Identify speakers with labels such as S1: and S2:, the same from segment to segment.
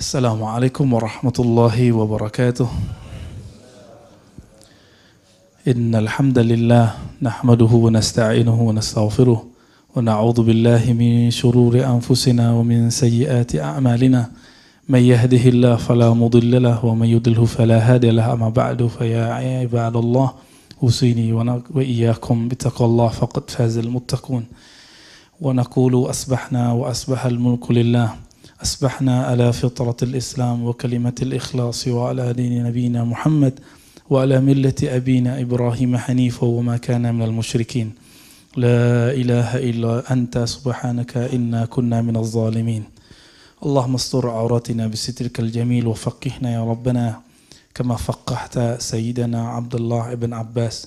S1: Assalamualaikum warahmatullahi wabarakatuh. Innal hamdalillah nahmaduhu wa nasta'inuhu wa nastaghfiruh wa na'udzu billahi min shururi anfusina wa min sayyiati a'malina. May yahdihillahu fala mudilla lahu wa may yudlilhu fala hadiya lahu. Amma ba'du fa ya ibadallah usini wa iyyakum bittaqwallahi faqad fazal muttaqun. Wa naqulu asbahna wa asbahal mulku lillah. أصبحنا على فطرة الإسلام وكلمة الإخلاص وعلى دين نبينا محمد وعلى ملة أبينا إبراهيم حنيفا وما كان من المشركين لا إله إلا أنت سبحانك إنا كنا من الظالمين اللهم استر عوراتنا بسترك الجميل وفقهنا يا ربنا كما فقهت سيدنا عبد الله بن عباس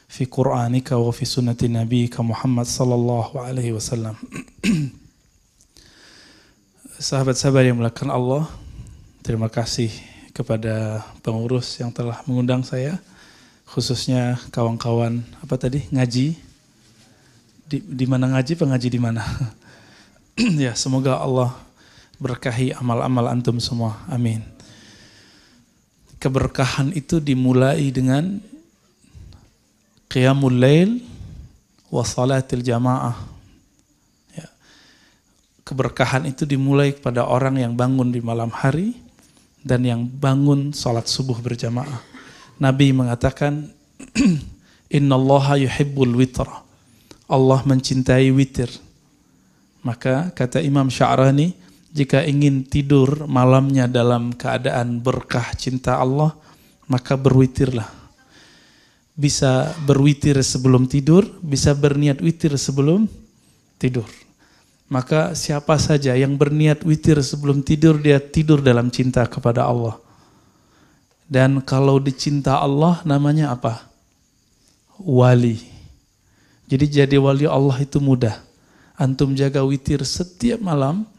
S1: في قرآنك وفي سنة نبيك محمد صلى الله عليه وسلم. Sahabat-sahabat yang melakukan Allah, terima kasih kepada pengurus yang telah mengundang saya, khususnya kawan-kawan ngaji di mana ngaji, pengaji di mana. Ya, semoga Allah berkahi amal-amal antum semua, amin. Keberkahan itu dimulai dengan qiyamul lail wa salatil jamaah. Keberkahan itu dimulai kepada orang yang bangun di malam hari dan yang bangun salat subuh berjamaah. Nabi mengatakan, Innallaha yuhibbul witr. Allah mencintai witir. Maka kata Imam Sya'rani, jika ingin tidur malamnya dalam keadaan berkah cinta Allah, maka berwitirlah. Bisa berwitir sebelum tidur, bisa berniat witir sebelum tidur. Maka siapa saja yang berniat witir sebelum tidur, dia tidur dalam cinta kepada Allah. Dan kalau dicinta Allah namanya apa? Wali. Jadi jadi wali Allah itu mudah. Antum jaga witir setiap malam,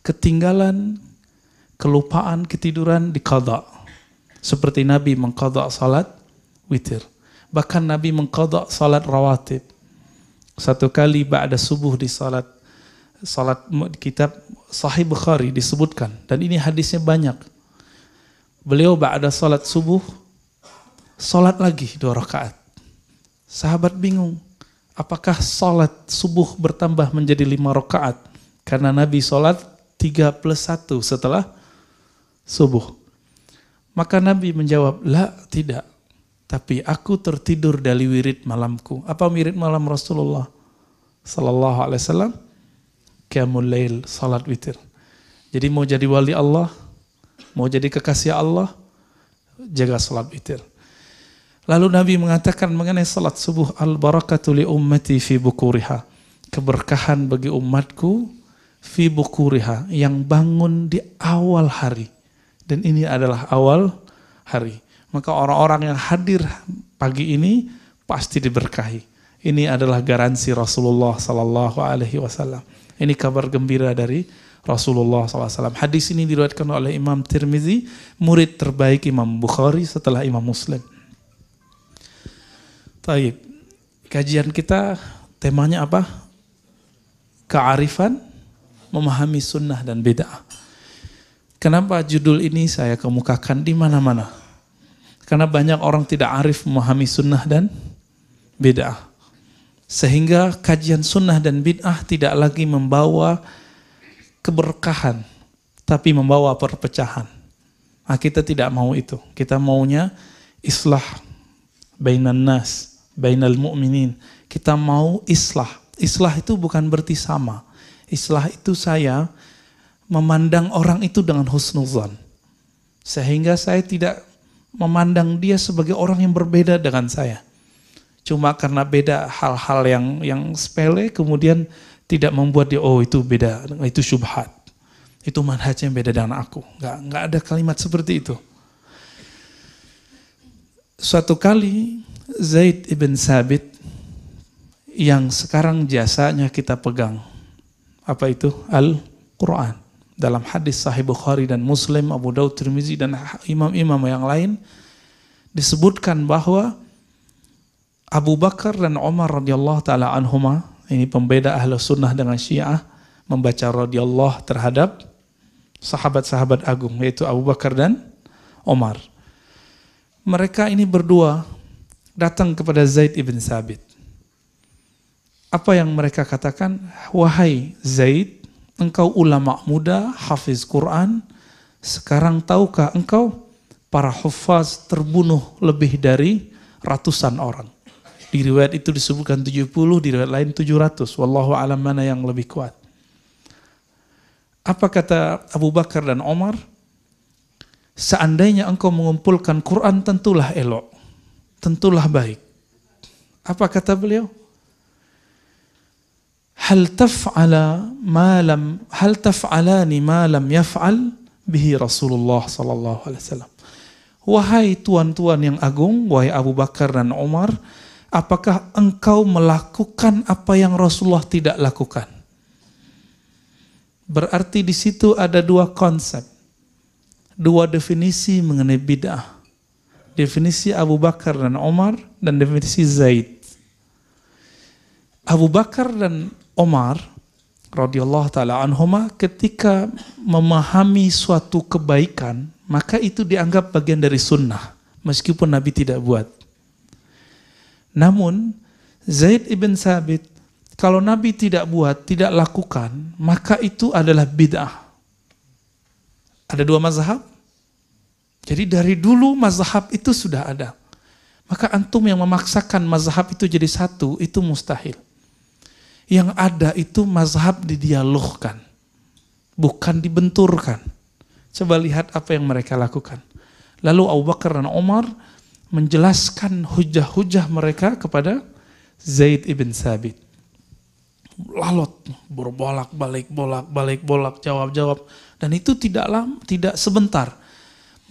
S1: ketinggalan, kelupaan, ketiduran, diqadha. Seperti Nabi mengqadha salat witir. Bahkan Nabi mengqadha salat rawatib. Satu kali ba'da subuh di salat kitab Sahih Bukhari disebutkan, dan ini hadisnya banyak. Beliau ba'da salat subuh salat lagi 2 rakaat. Sahabat bingung, apakah salat subuh bertambah menjadi 5 rakaat? Karena Nabi salat 3 plus 1 setelah subuh. Maka Nabi menjawab, la, tidak. Tapi aku tertidur dari wirid malamku. Apa wirid malam Rasulullah sallallahu alaihi wasallam? Qiyamul lail, salat witir. Jadi mau jadi wali Allah, mau jadi kekasih Allah, jaga salat witir. Lalu Nabi mengatakan mengenai salat subuh, al-barakatu li ummati fi bukuriha. Keberkahan bagi umatku fi bukuriha, yang bangun di awal hari. Dan ini adalah awal hari. Maka orang-orang yang hadir pagi ini pasti diberkahi. Ini adalah garansi Rasulullah sallallahu alaihi wasallam. Ini kabar gembira dari Rasulullah SAW. Hadis ini diriwayatkan oleh Imam Tirmizi, murid terbaik Imam Bukhari setelah Imam Muslim. Baik, kajian kita temanya apa? Kearifan, memahami sunnah dan bid'ah. Kenapa judul ini saya kemukakan di mana-mana? Karena banyak orang tidak arif memahami sunnah dan bid'ah. Sehingga kajian sunnah dan bid'ah tidak lagi membawa keberkahan, tapi membawa perpecahan. Nah, kita tidak mau itu. Kita maunya islah bainan nas, bainal mu'minin. Kita mau islah. Islah itu bukan berarti sama. Islah itu saya memandang orang itu dengan husnuzan. Sehingga saya tidak memandang dia sebagai orang yang berbeda dengan saya. Cuma karena beda hal-hal yang sepele, kemudian tidak membuat dia, oh itu beda, itu syubhat. Itu manhajnya beda dengan aku. Nggak ada kalimat seperti itu. Suatu kali Zaid ibn Sabit yang sekarang jasanya kita pegang. Apa itu? Al-Quran. Dalam hadis Sahih Bukhari dan Muslim, Abu Daud, Tirmizi dan imam-imam yang lain disebutkan bahwa Abu Bakar dan Umar radhiyallahu taala anhuma, ini pembeda ahlu sunnah dengan syiah, membaca radhiyallahu terhadap sahabat-sahabat agung, yaitu Abu Bakar dan Umar. Mereka ini berdua datang kepada Zaid ibn Thabit. Apa yang mereka katakan? Wahai Zaid, engkau ulama muda, hafiz Quran, sekarang tahukah engkau para hufaz terbunuh lebih dari ratusan orang. Di riwayat itu disebutkan 70, di riwayat lain 700. Wallahu alam mana yang lebih kuat. Apa kata Abu Bakar dan Umar? Seandainya engkau mengumpulkan Quran tentulah elok, tentulah baik. Apa kata beliau? Hal taf'alani ma lam yaf'al bihi Rasulullah sallallahu alaihi wasallam. Wahai tuan-tuan yang agung, wahai Abu Bakar dan Umar, apakah engkau melakukan apa yang Rasulullah tidak lakukan? Berarti di situ ada dua konsep, dua definisi mengenai bid'ah. Definisi Abu Bakar dan Umar dan definisi Zaid. Abu Bakar dan Umar radhiyallahu taala anhuma ketika memahami suatu kebaikan, maka itu dianggap bagian dari sunnah meskipun Nabi tidak buat. Namun Zaid ibn Thabit, kalau Nabi tidak buat, tidak lakukan, maka itu adalah bid'ah. Ada dua mazhab. Jadi dari dulu mazhab itu sudah ada. Maka antum yang memaksakan mazhab itu jadi satu, itu mustahil. Yang ada itu mazhab didialogkan, bukan dibenturkan. Coba lihat apa yang mereka lakukan. Lalu Abu Bakar dan Umar menjelaskan hujah-hujah mereka kepada Zaid ibn Thabit. Lalot, berbolak-balik, jawab-jawab. Dan itu tidak sebentar.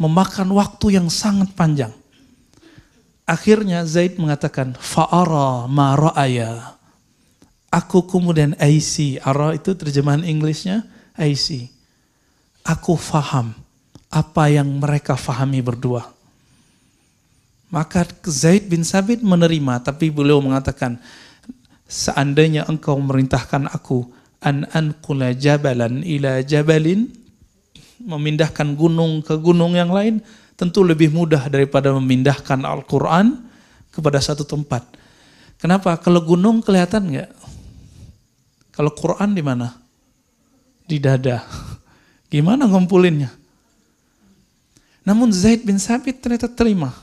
S1: Memakan waktu yang sangat panjang. Akhirnya Zaid mengatakan, fa'ara ma ra'aya. Aku kemudian IC. Ara itu terjemahan Inggrisnya IC. Aku faham apa yang mereka fahami berdua. Maka Zaid bin Thabit menerima, tapi beliau mengatakan, seandainya engkau merintahkan aku an anqula jabalan ila jabalin, memindahkan gunung ke gunung yang lain, tentu lebih mudah daripada memindahkan Al-Quran kepada satu tempat. Kenapa? Kalau gunung kelihatan nggak? Kalau Quran di mana? Di dada. Gimana ngumpulinnya? Namun Zaid bin Thabit ternyata terima.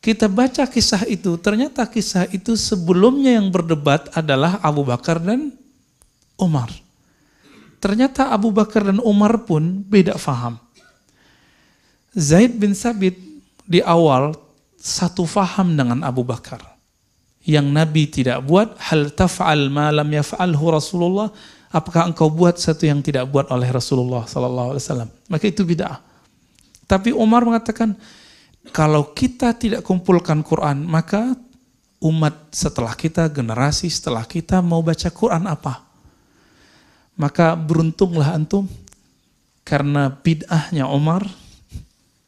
S1: Kita baca kisah itu, ternyata kisah itu sebelumnya yang berdebat adalah Abu Bakar dan Umar. Ternyata Abu Bakar dan Umar pun beda faham. Zaid bin Thabit di awal satu faham dengan Abu Bakar. Yang Nabi tidak buat, hal taf'al ma lam yaf'alhu Rasulullah, apakah engkau buat satu yang tidak buat oleh Rasulullah sallallahu alaihi wasallam? Maka itu bid'ah. Tapi Umar mengatakan, kalau kita tidak kumpulkan Quran, maka umat setelah kita, generasi setelah kita mau baca Quran apa? Maka beruntunglah antum, karena bid'ahnya Umar,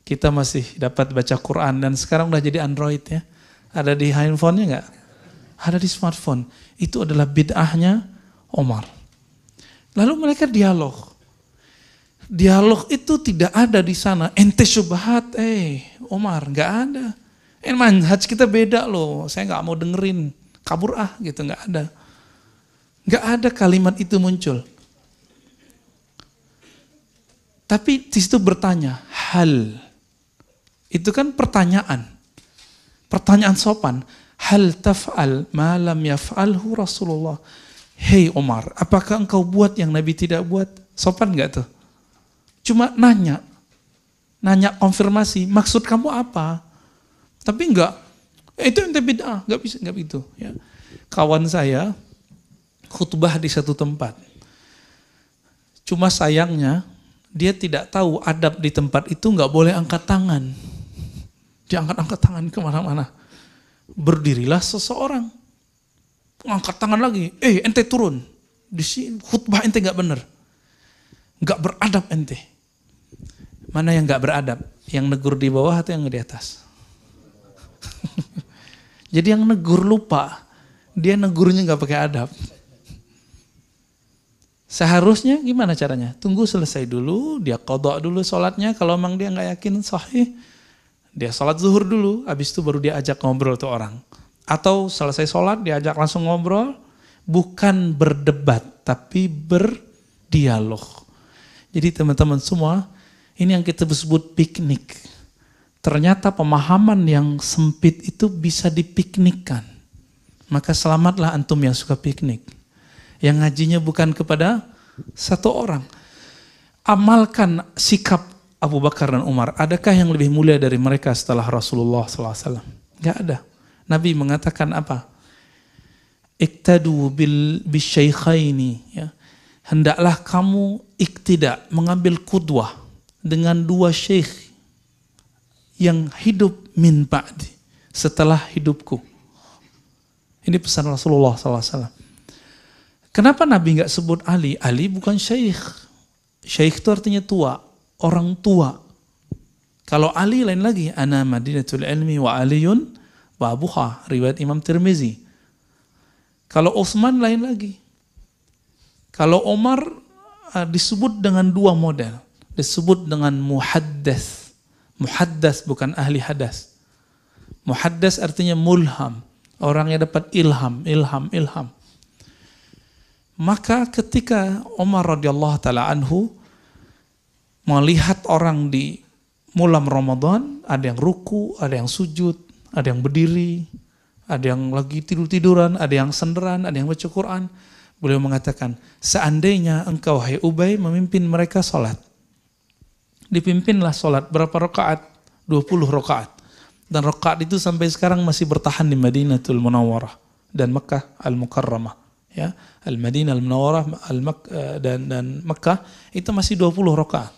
S1: kita masih dapat baca Quran. Dan sekarang udah jadi Android ya. Ada di handphonenya enggak? Ada di smartphone. Itu adalah bid'ahnya Umar. Lalu mereka dialog. Dialog itu tidak ada di sana. Ente syubhat, Umar, enggak ada. Manhaj kita beda loh. Saya enggak mau dengerin. Kabur gitu, enggak ada. Enggak ada kalimat itu muncul. Tapi di situ bertanya, hal. Itu kan pertanyaan. Pertanyaan sopan. Hal taf'al ma lam yaf'alhu Rasulullah. Hei Umar, apakah engkau buat yang Nabi tidak buat? Sopan enggak tuh? Cuma nanya konfirmasi, maksud kamu apa? Tapi enggak, itu ente bid'ah, enggak bisa, enggak begitu. Ya. Kawan saya khutbah di satu tempat. Cuma sayangnya, dia tidak tahu adab di tempat itu enggak boleh angkat tangan. Dia angkat tangan kemana-mana. Berdirilah seseorang, angkat tangan lagi, ente turun, di sini khutbah ente enggak benar, enggak beradab ente. Mana yang enggak beradab? Yang negur di bawah atau yang di atas? Jadi yang negur lupa, dia negurnya enggak pakai adab. Seharusnya gimana caranya? Tunggu selesai dulu, dia qadha dulu sholatnya. Kalau memang dia nggak yakin sahih, dia sholat zuhur dulu, habis itu baru dia ajak ngobrol tuh orang. Atau selesai sholat, dia ajak langsung ngobrol, bukan berdebat, tapi berdialog. Jadi teman-teman semua, ini yang kita sebut piknik. Ternyata pemahaman yang sempit itu bisa dipiknikkan. Maka selamatlah antum yang suka piknik. Yang ngajinya bukan kepada satu orang. Amalkan sikap Abu Bakar dan Umar. Adakah yang lebih mulia dari mereka setelah Rasulullah SAW? Gak ada. Nabi mengatakan apa? Iktadu bisyaikhaini. Ya. Hendaklah kamu iktidak, mengambil qudwah dengan dua syekh yang hidup min ba'di, setelah hidupku. Ini pesan Rasulullah SAW. Kenapa Nabi nggak sebut Ali? Ali bukan syekh. Syekh itu artinya tua, orang tua. Kalau Ali lain lagi, ana madinatul ilmi wa aliyun wa abuha, riwayat Imam Tirmizi. Kalau Utsman lain lagi. Kalau Umar disebut dengan dua model. Disebut dengan muhaddas. Muhaddas bukan ahli hadas. Muhaddas artinya mulham. Orangnya dapat ilham. Maka ketika Umar radhiyallahu taala anhu melihat orang di malam Ramadan, ada yang ruku, ada yang sujud, ada yang berdiri, ada yang lagi tidur-tiduran, ada yang senderan, ada yang baca Quran, beliau mengatakan, seandainya engkau hai Ubay memimpin mereka salat. Dipimpinlah salat berapa rakaat? 20 rakaat. Dan rakaat itu sampai sekarang masih bertahan di Madinatul Munawwarah dan Makkah Al-Mukarramah. Ya, Al-Madinah Al-Munawwarah dan Makkah itu masih 20 rakaat.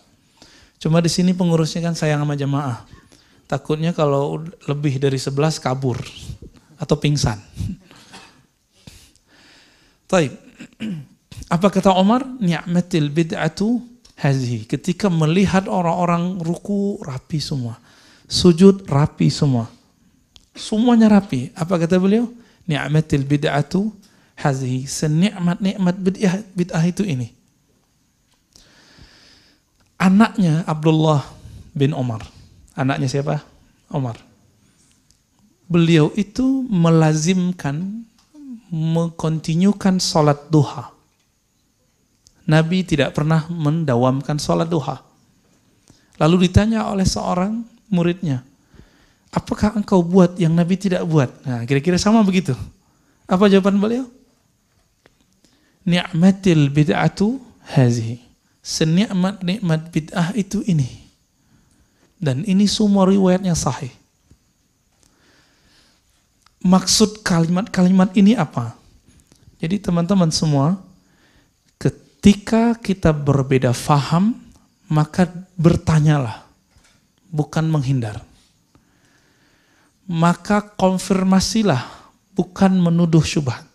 S1: Cuma di sini pengurusnya kan sayang sama jamaah. Takutnya kalau lebih dari 11 kabur atau pingsan. Taib. Apa kata Umar? Ni'matil bid'atu hazihi. Ketika melihat orang-orang ruku rapi semua, sujud rapi semua. Semuanya rapi. Apa kata beliau? Ni'matil bid'atu hazihi, senikmat-nikmat bid'ah itu ini. Anaknya Abdullah bin Umar. Anaknya siapa? Umar. Beliau itu melazimkan, mengkontinyukan sholat duha. Nabi tidak pernah mendawamkan sholat duha. Lalu ditanya oleh seorang muridnya, apakah engkau buat yang Nabi tidak buat? Nah, kira-kira sama begitu. Apa jawaban beliau? Ni'matil bid'atu hazihi. Senikmat-nikmat bid'ah itu ini. Dan ini semua riwayatnya sahih. Maksud kalimat-kalimat ini apa? Jadi teman-teman semua, ketika kita berbeda faham, maka bertanyalah, bukan menghindar. Maka konfirmasilah, bukan menuduh syubhat.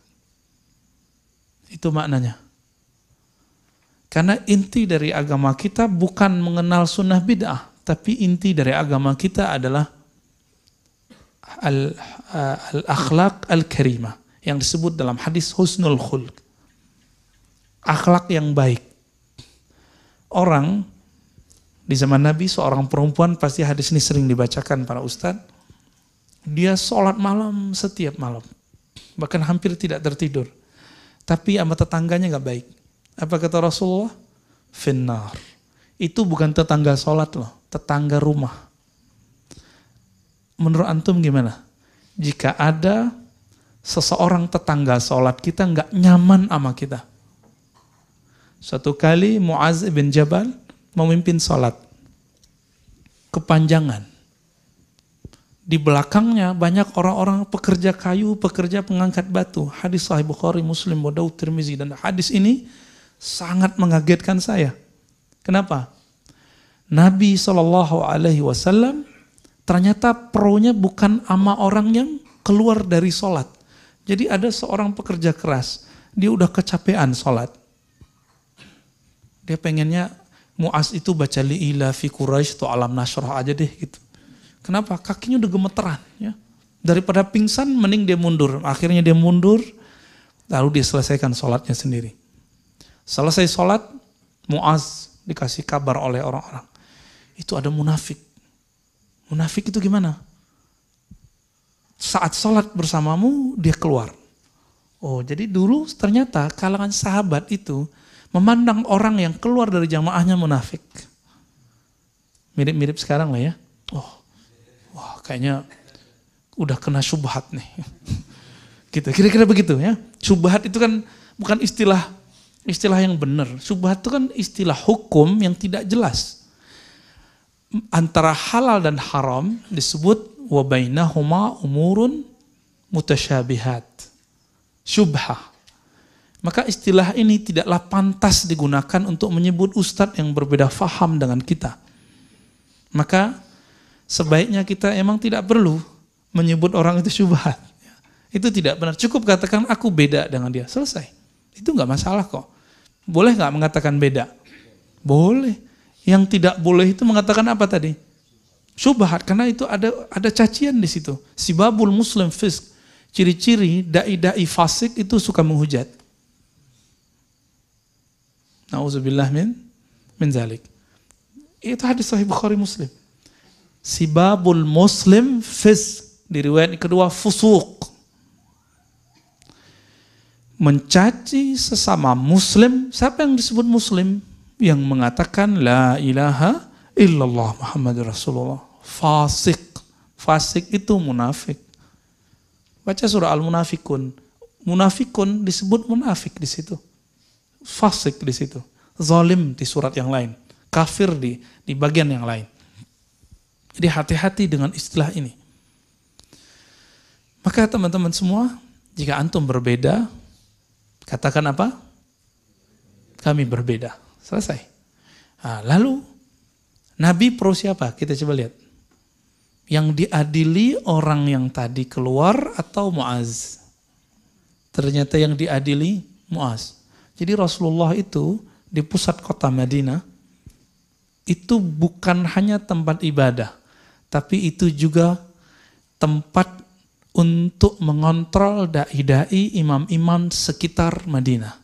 S1: Itu maknanya. Karena inti dari agama kita bukan mengenal sunnah bid'ah, tapi inti dari agama kita adalah al-akhlaq al-karimah yang disebut dalam hadis husnul khulq. Akhlak yang baik. Orang di zaman Nabi, seorang perempuan, pasti hadis ini sering dibacakan para ustadz. Dia sholat malam setiap malam, bahkan hampir tidak tertidur. Tapi sama tetangganya gak baik. Apa kata Rasulullah? Finnar. Itu bukan tetangga sholat loh, tetangga rumah. Menurut antum gimana? Jika ada seseorang tetangga sholat kita gak nyaman sama kita. Suatu kali Mu'az bin Jabal memimpin sholat. Kepanjangan. Di belakangnya banyak orang-orang pekerja kayu, pekerja pengangkat batu. Hadis Sahih Bukhari, Muslim, Abu Daud, Tirmizi, dan hadis ini sangat mengagetkan saya. Kenapa? Nabi SAW ternyata pro-nya bukan ama orang yang keluar dari sholat. Jadi ada seorang pekerja keras, dia udah kecapean sholat. Dia pengennya Mu'az itu baca li'ila fi Quraisy atau alam nashrah aja deh gitu. Kenapa? Kakinya udah gemeteran. Ya. Daripada pingsan, mending dia mundur. Akhirnya dia mundur, lalu dia selesaikan sholatnya sendiri. Selesai sholat, Muaz dikasih kabar oleh orang-orang. Itu ada munafik. Munafik itu gimana? Saat sholat bersamamu, dia keluar. Oh, jadi dulu ternyata kalangan sahabat itu memandang orang yang keluar dari jamaahnya munafik. Mirip-mirip sekarang lah ya. Oh, wah kayaknya udah kena syubhat nih. Gitu, kira-kira begitu ya. Syubhat itu kan bukan istilah yang benar. Syubhat itu kan istilah hukum yang tidak jelas. Antara halal dan haram disebut wa bainahuma umurun mutasyabihat. Syubhah. Maka istilah ini tidaklah pantas digunakan untuk menyebut ustadz yang berbeda faham dengan kita. Maka sebaiknya kita emang tidak perlu menyebut orang itu syubhat. Itu tidak benar. Cukup katakan aku beda dengan dia. Selesai. Itu nggak masalah kok. Boleh nggak mengatakan beda? Boleh. Yang tidak boleh itu mengatakan apa tadi? Syubhat, karena itu ada cacian di situ. Sibabul muslim fisq. Ciri-ciri dai-dai fasik itu suka menghujat. Nauzubillah min zalik. Itu hadis sahih Bukhari Muslim. Sibabul muslim fisq. Di riwayat kedua fusuq. Mencaci sesama muslim. Siapa yang disebut muslim? Yang mengatakan la ilaha illallah Muhammadur Rasulullah. Fasik. Fasik itu munafik. Baca surah Al-Munafikun. Munafikun disebut munafik di situ. Fasik di situ. Zalim di surat yang lain. Kafir di bagian yang lain. Jadi hati-hati dengan istilah ini. Maka teman-teman semua, jika antum berbeda, katakan apa? Kami berbeda. Selesai. Nah, lalu Nabi pro siapa? Kita coba lihat. Yang diadili orang yang tadi keluar atau Muaz? Ternyata yang diadili Muaz. Jadi Rasulullah itu di pusat kota Madinah itu bukan hanya tempat ibadah, tapi itu juga tempat untuk mengontrol dai-dai, imam-imam sekitar Madinah.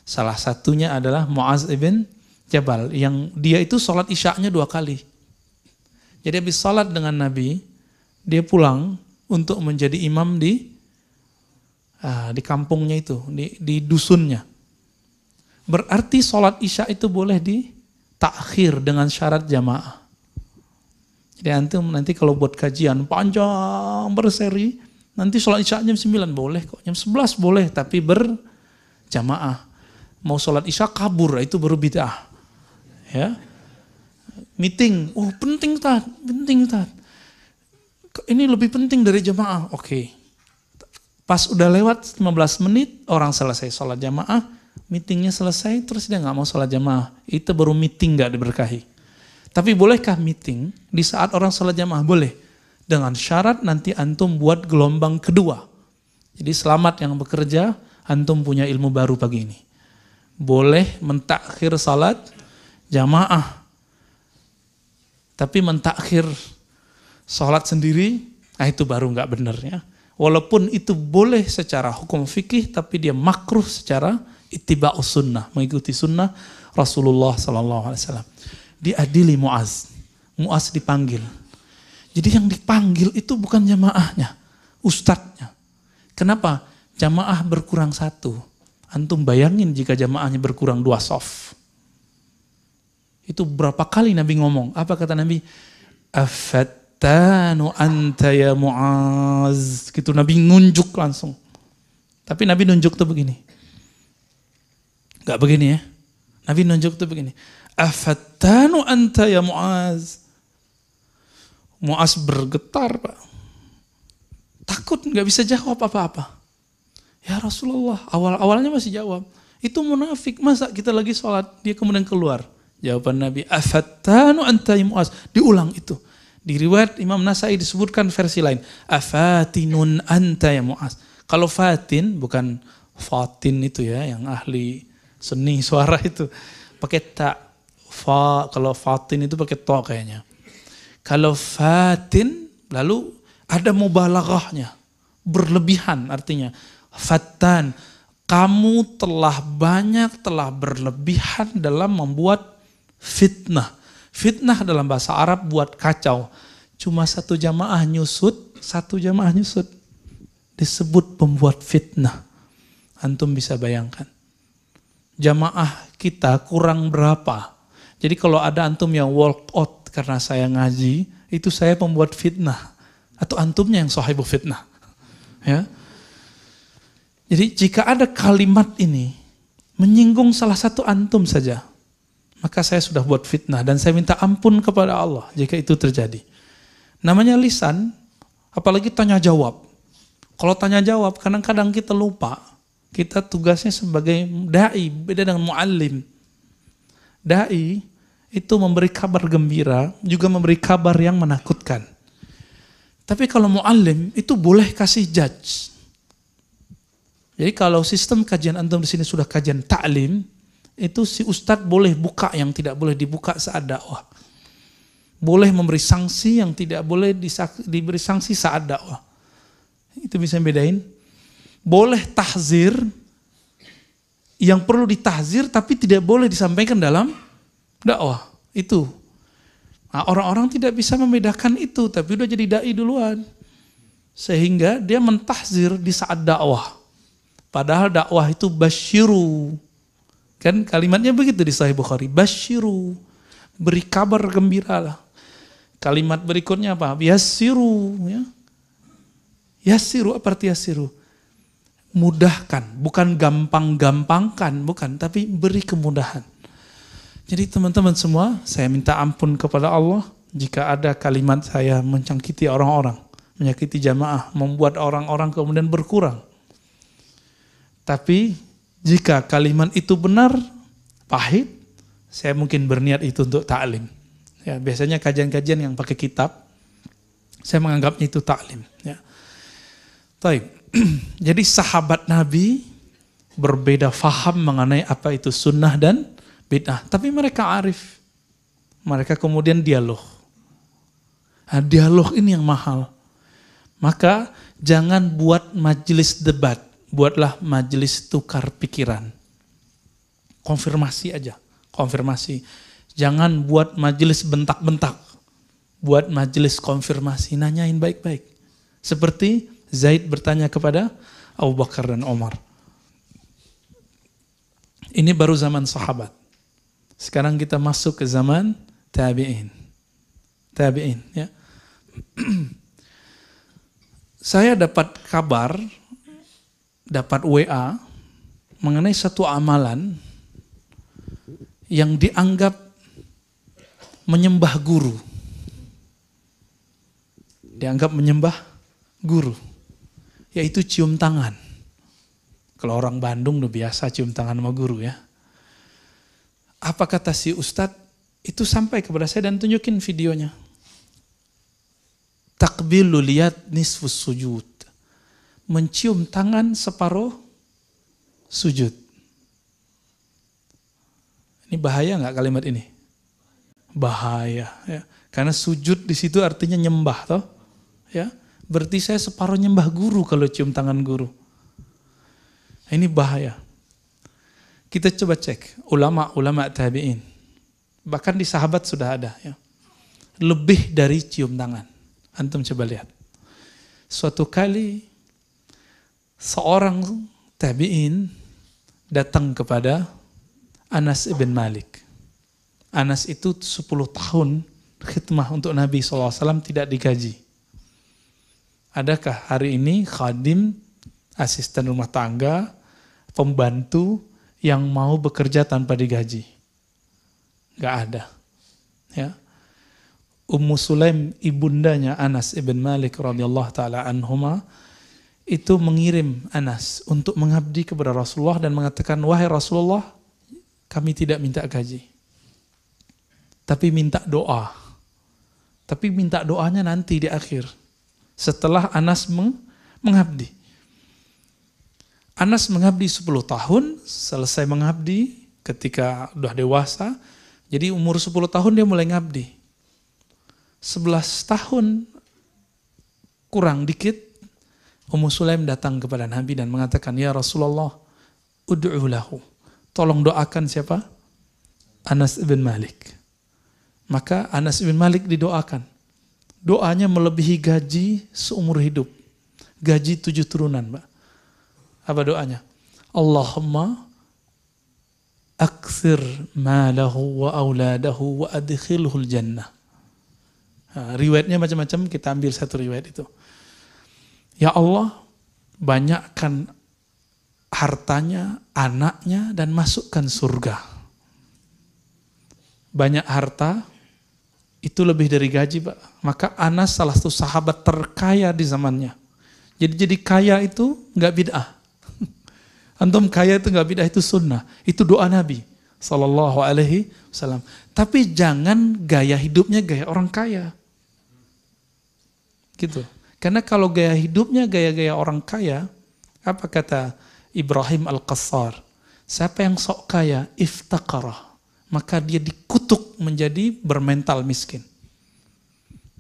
S1: Salah satunya adalah Muaz ibn Jabal, yang dia itu sholat isya'nya 2 kali. Jadi habis sholat dengan Nabi, dia pulang untuk menjadi imam di kampungnya itu, di dusunnya. Berarti sholat isya itu boleh ditakhir dengan syarat jamaah. Jadi nanti kalau buat kajian panjang berseri, nanti sholat isya jam 9 boleh kok, jam 11 boleh, tapi berjamaah. Mau sholat isya kabur, itu baru bid'ah. Ya, meeting, oh penting Tad. Ini lebih penting dari jamaah, oke. Pas udah lewat 15 menit, orang selesai sholat jamaah, meetingnya selesai, terus dia nggak mau sholat jamaah. Itu baru meeting nggak diberkahi. Tapi bolehkah meeting di saat orang sholat jamaah? Boleh. Dengan syarat nanti antum buat gelombang kedua. Jadi selamat yang bekerja, antum punya ilmu baru pagi ini. Boleh mentakhir salat jamaah. Tapi mentakhir salat sendiri, itu baru nggak benar ya. Walaupun itu boleh secara hukum fikih, tapi dia makruh secara ittiba'us sunnah, mengikuti sunnah Rasulullah SAW. Diadili Muaz. Muaz dipanggil. Jadi yang dipanggil itu bukan jamaahnya, ustadznya. Kenapa? Jamaah berkurang 1. Antum bayangin jika jamaahnya berkurang 2 shaf. Itu berapa kali Nabi ngomong? Apa kata Nabi? Afattanu anta ya Muaz. Gitu Nabi nunjuk langsung. Tapi Nabi nunjuk tuh begini. Gak begini ya. Nabi nunjuk tuh begini. Afattanu anta ya Muaz. Muaz bergetar, Pak. Takut gak bisa jawab apa-apa. Ya Rasulullah, awalnya masih jawab. Itu munafik, masa kita lagi sholat, dia kemudian keluar. Jawaban Nabi, afattanu anta ya Muaz. Diulang itu. Di riwayat Imam Nasai disebutkan versi lain. Afatinun anta ya Muaz. Kalau fatin, bukan fatin itu ya, yang ahli seni suara itu. Pakai ta. Kalau fatin itu pakai to kayaknya. Kalau fatin, lalu ada mubalaghahnya. Berlebihan artinya. Fattan, kamu telah berlebihan dalam membuat fitnah. Fitnah dalam bahasa Arab buat kacau. Cuma satu jamaah nyusut. Disebut pembuat fitnah. Antum bisa bayangkan. Jamaah kita kurang berapa. Jadi kalau ada antum yang walk out karena saya ngaji, itu saya pembuat fitnah. Atau antumnya yang sahibu fitnah. Ya. Jadi jika ada kalimat ini menyinggung salah satu antum saja, maka saya sudah buat fitnah dan saya minta ampun kepada Allah jika itu terjadi. Namanya lisan, apalagi tanya jawab. Kalau tanya jawab, kadang-kadang kita lupa. Kita tugasnya sebagai da'i, beda dengan muallim. Da'i itu memberi kabar gembira, juga memberi kabar yang menakutkan. Tapi kalau muallim itu boleh kasih judge. Jadi kalau sistem kajian antum di sini sudah kajian ta'lim, itu si ustadz boleh buka yang tidak boleh dibuka saat dakwah. Boleh memberi sanksi yang tidak boleh diberi sanksi saat dakwah. Itu bisa bedain. Boleh tahzir yang perlu ditahzir tapi tidak boleh disampaikan dalam dakwah. Itu. Nah, orang-orang tidak bisa membedakan itu, tapi udah jadi dai duluan. Sehingga dia mentahzir di saat dakwah. Padahal dakwah itu basyiru. Kan kalimatnya begitu di Sahih Bukhari. Basyiru. Beri kabar gembiralah. Kalimat berikutnya apa? Yassiru. Ya. Yassiru, apa arti yassiru? Mudahkan, bukan gampang-gampangkan, bukan, tapi beri kemudahan. Jadi teman-teman semua, saya minta ampun kepada Allah jika ada kalimat saya menyakiti orang-orang, menyakiti jamaah, membuat orang-orang kemudian berkurang. Tapi jika kalimat itu benar, pahit, saya mungkin berniat itu untuk ta'lim. Ya, biasanya kajian-kajian yang pakai kitab, saya menganggapnya itu ta'lim. Ya. Baik, jadi sahabat Nabi berbeda faham mengenai apa itu sunnah dan bid'ah. Tapi mereka arif. Mereka kemudian dialog. Nah, dialog ini yang mahal. Maka jangan buat majelis debat. Buatlah majelis tukar pikiran. Konfirmasi aja. Konfirmasi. Jangan buat majelis bentak-bentak. Buat majelis konfirmasi. Nanyain baik-baik. Seperti Zaid bertanya kepada Abu Bakar dan Umar. Ini baru zaman sahabat. Sekarang kita masuk ke zaman tabi'in. Tabi'in, ya. Saya dapat kabar, dapat WA mengenai satu amalan yang dianggap menyembah guru. Dianggap menyembah guru. Yaitu cium tangan. Kalau orang Bandung udah biasa cium tangan sama guru ya. Apa kata si ustadz? Itu sampai kepada saya dan tunjukin videonya. Takbilu liyad nisfus sujud. Mencium tangan separuh sujud. Ini bahaya nggak kalimat ini? Bahaya. Ya. Karena sujud di situ artinya nyembah toh. Ya. Berarti saya separuh nyembah guru kalau cium tangan guru. Ini bahaya. Kita coba cek ulama-ulama tabi'in. Bahkan di sahabat sudah ada. Ya. Lebih dari cium tangan. Antum coba lihat. Suatu kali seorang tabi'in datang kepada Anas ibn Malik. Anas itu 10 tahun khidmah untuk Nabi SAW tidak digaji. Adakah hari ini khadim, asisten rumah tangga, pembantu yang mau bekerja tanpa digaji? Gak ada. Ya. Ummu Sulaim, ibundanya Anas ibn Malik radhiyallahu taala anhuma, itu mengirim Anas untuk mengabdi kepada Rasulullah dan mengatakan, wahai Rasulullah, kami tidak minta gaji. Tapi minta doa. Tapi minta doanya nanti di akhir. Setelah Anas mengabdi. Anas mengabdi 10 tahun, selesai mengabdi ketika udah dewasa. Jadi umur 10 tahun dia mulai ngabdi. 11 tahun kurang dikit, Ummu Sulaim datang kepada Nabi dan mengatakan, ya Rasulullah, ud'u lahu. Tolong doakan siapa? Anas ibn Malik. Maka Anas ibn Malik didoakan. Doanya melebihi gaji seumur hidup. Gaji 7 turunan, Mbak. Apa doanya? Allahumma akthir malahu wa auladahu wa adkhilhul jannah. Nah, riwayatnya macam-macam, kita ambil satu riwayat itu. Ya Allah, banyakkan hartanya, anaknya, dan masukkan surga. Banyak harta, itu lebih dari gaji, Pak. Maka Anas salah satu sahabat terkaya di zamannya. Jadi kaya itu nggak bid'ah. Antum kaya itu nggak bid'ah, itu sunnah. Itu doa Nabi Sallallahu Alaihi Wasallam. Tapi jangan gaya hidupnya gaya orang kaya. Gitu. Karena kalau gaya hidupnya gaya-gaya orang kaya, apa kata Ibrahim Al-Qassar? Siapa yang sok kaya, iftaqarah, maka dia dikutuk menjadi bermental miskin.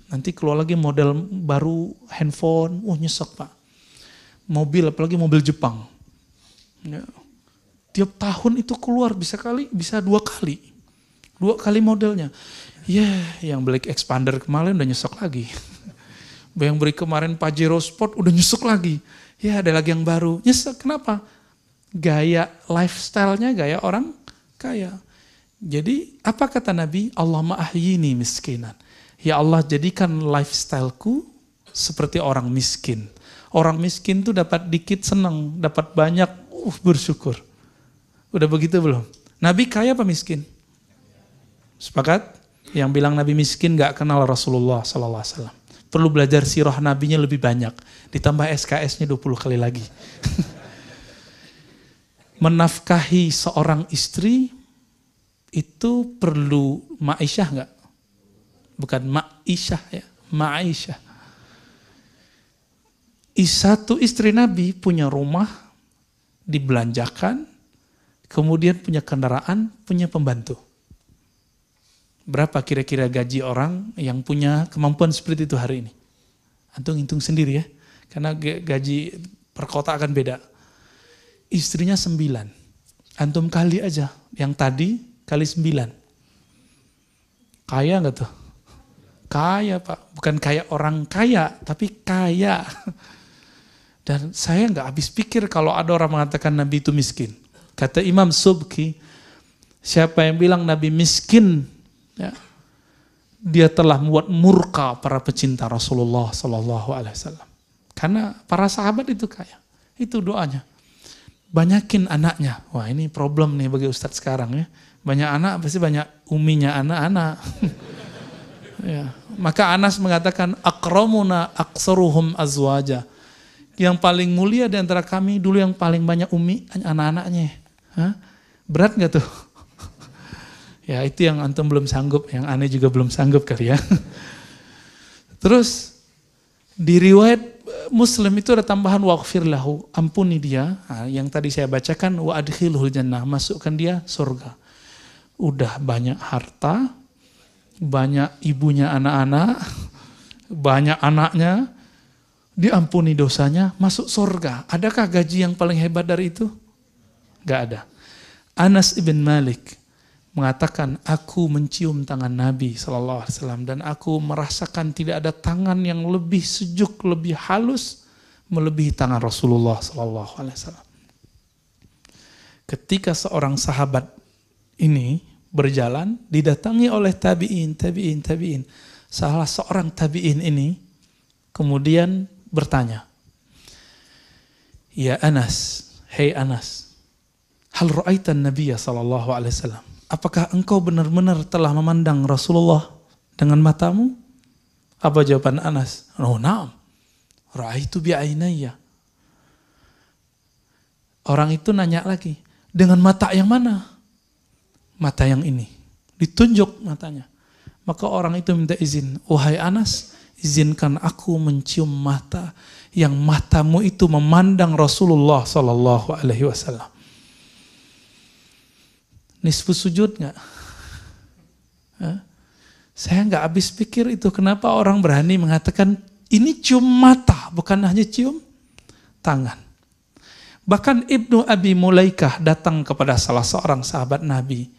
S1: Nanti keluar lagi model baru handphone, nyesek Pak. Mobil, apalagi mobil Jepang. Ya. Tiap tahun itu keluar bisa 2 kali. 2 kali modelnya. Yang Black Expander kemarin udah nyesek lagi. Yang beri kemarin Pajero Sport udah nyesek lagi. Ada lagi yang baru. Nyesek, kenapa? Gaya lifestyle-nya gaya orang kaya. Jadi apa kata Nabi? Allahumma ahyini miskinan. Ya Allah, jadikan lifestyle-ku seperti orang miskin. Orang miskin tuh dapat dikit senang, dapat banyak bersyukur. Udah begitu belum? Nabi kaya apa miskin? Sepakat? Yang bilang Nabi miskin gak kenal Rasulullah SAW. Perlu belajar sirah nabinya lebih banyak. Ditambah SKS-nya 20 kali lagi. Menafkahi seorang istri itu perlu ma'isyah enggak? Bukan ma'isyah ya, ma'isyah. Satu istri Nabi punya rumah, dibelanjakan, kemudian punya kendaraan, punya pembantu. Berapa kira-kira gaji orang yang punya kemampuan seperti itu hari ini? Antum hitung sendiri ya. Karena gaji per kota akan beda. Istrinya 9. Antum kali aja. Yang tadi kali 9. Kaya nggak tuh? Kaya Pak. Bukan kayak orang kaya, tapi kaya. Dan saya nggak habis pikir kalau ada orang mengatakan Nabi itu miskin. Kata Imam Subki, siapa yang bilang Nabi miskin, ya, dia telah membuat murka para pecinta Rasulullah Sallallahu Alaihi Wasallam. Karena para sahabat itu kaya. Itu doanya. Banyakin anaknya. Wah, ini problem nih bagi Ustadz sekarang ya. Banyak anak pasti banyak uminya anak-anak. Ya. Maka Anas mengatakan akramuna aksaruhum azwaja. Yang paling mulia di antara kami dulu yang paling banyak umi anak-anaknya. Hah? Berat nggak tuh? Ya itu yang antum belum sanggup, yang aneh juga belum sanggup kali ya. Terus di riwayat Muslim itu ada tambahan waghfir lahu, ampuni dia. Nah, yang tadi saya bacakan wa adkhilhul jannah, masukkan dia surga. Udah banyak harta, banyak ibunya anak-anak, banyak anaknya, diampuni dosanya, masuk surga. Adakah gaji yang paling hebat dari itu? Gak ada. Anas ibn Malik mengatakan, aku mencium tangan Nabi SAW dan aku merasakan tidak ada tangan yang lebih sejuk, lebih halus melebihi tangan Rasulullah SAW. Ketika seorang sahabat ini berjalan, didatangi oleh tabi'in. Salah seorang tabi'in ini kemudian bertanya, ya Anas, hei Anas, hal ra'aitan Nabiya SAW? Apakah engkau benar-benar telah memandang Rasulullah dengan matamu? Apa jawaban Anas? Oh, na'am. Ra'aitu bi'ainayya. Orang itu nanya lagi, dengan mata yang mana? Mata yang ini. Ditunjuk matanya. Maka orang itu minta izin, wahai Anas, izinkan aku mencium mata yang matamu itu memandang Rasulullah Sallallahu Alaihi Wasallam. Nisfu sujud nggak? Saya nggak habis pikir itu kenapa orang berani mengatakan ini cium mata, bukan hanya cium tangan. Bahkan Ibnu Abi Mulaikah datang kepada salah seorang sahabat Nabi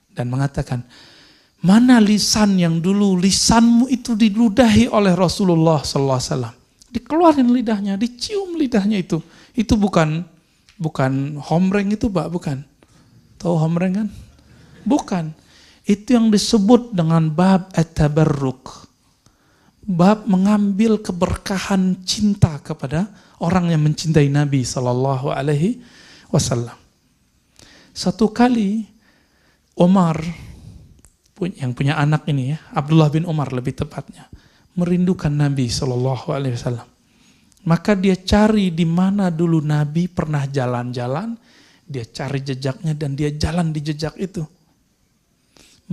S1: dan mengatakan, mana lisan yang dulu lisanmu itu diludahi oleh Rasulullah sallallahu alaihi wasallam. Dikeluarin lidahnya, dicium lidahnya itu. Itu bukan homreng itu, Pak, bukan. Tahu homreng kan? Bukan. Itu yang disebut dengan bab at-tabarruk. Bab mengambil keberkahan cinta kepada orang yang mencintai Nabi sallallahu alaihi wasallam. Satu kali Umar yang punya anak ini ya, Abdullah bin Umar lebih tepatnya, merindukan Nabi sallallahu alaihi wasallam. Maka dia cari di mana dulu Nabi pernah jalan-jalan, dia cari jejaknya dan dia jalan di jejak itu.